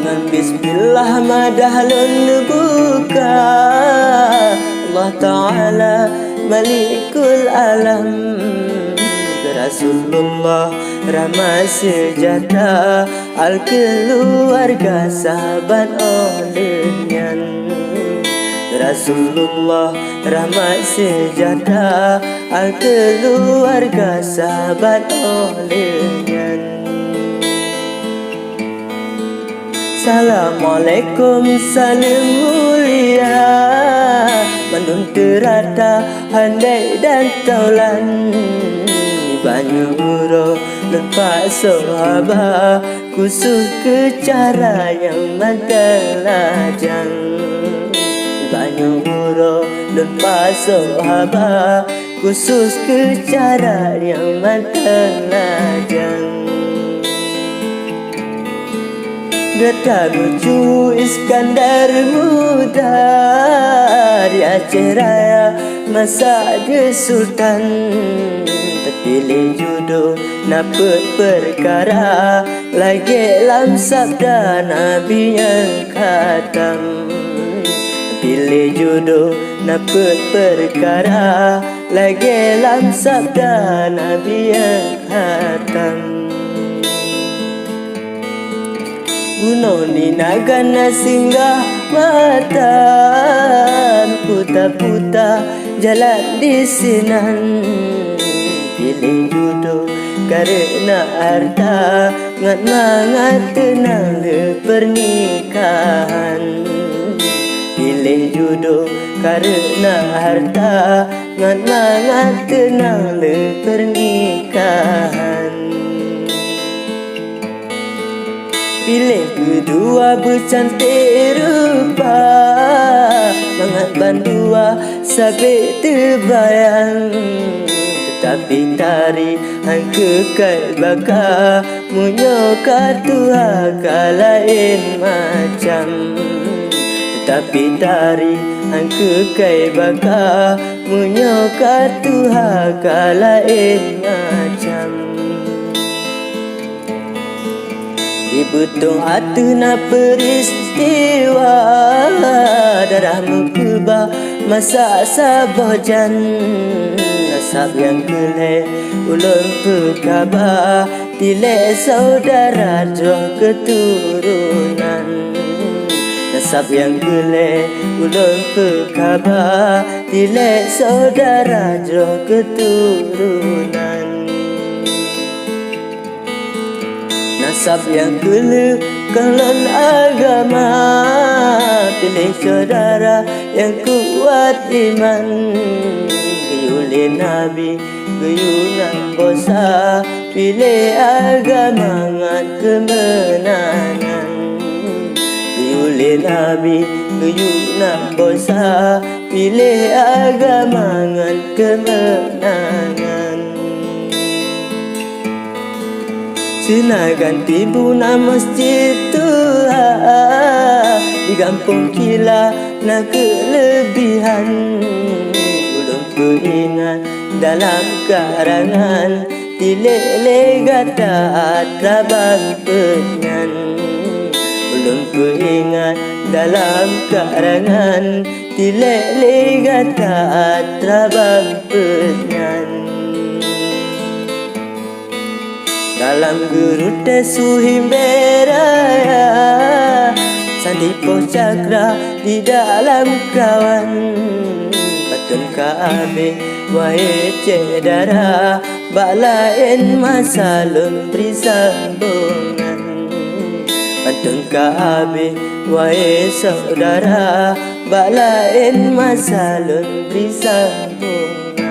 Dengan bismillah madahlun buka, Allah Ta'ala Malikul Alam. Rasulullah ramai sejahtera, al-keluarga sahabat olehnya. Rasulullah rahmat sejahtera, al-keluarga sahabat olehnya. Assalamualaikum salam mulia, mandun terata handai dan taulan. Banyak huruf lepas sahabat, khusus ke cara yang mentelajang. Banyak huruf lepas sahabat, khusus ke cara yang mentelajang. Getah lucu Iskandar muda, di Aceh Raya masa dia sultan. Terpilih jodoh napet perkara, lagi lam sabda Nabi yang khatam. Terpilih jodoh napet perkara, lagi lam sabda Nabi yang khatam. Gunung ni nagana singgah mata, puta-puta jalan di sinan. Pilih jodoh karena harta, ngat mangat tenang le pernikahan. Pilih jodoh karena harta, ngat mangat tenang le pernikahan. Pilih kedua bercantik rupa, mangat bandua sabit terbayang. Tetapi tari hang kekal baka, munyoka tuha lain macam. Tetapi tari hang kekal baka, munyoka tuha lain macam. Di betung hati na peristiwa, darah mengkubah masa sabojan. Nasab yang keleh ulun pekabah, tilek saudara joh keturunan. Nasab yang keleh ulun pekabah, tilek saudara joh keturunan. Nasab yang keleh kalon agama, pilih saudara yang kuat iman. Gayulin Nabi, gayunan bosa, pilih agama ngat kemenangan. Gayulin Nabi, gayunan bosa, pilih agama ngat kemenangan. Senagan tibuna masjid tua, di kampung kila na kelebihan. Ulun peringat dalam karangan, tilek gata atrabang penyan. Ulun peringat dalam karangan, tilek gata atrabang penyan. Dalam geruda suhimberaya, sandi pos cakra di dalam kawan. Patun kaabe wae cedara, balain masalun beri sambungan. Patun kaabe wae saudara, balain masalun beri sambungan.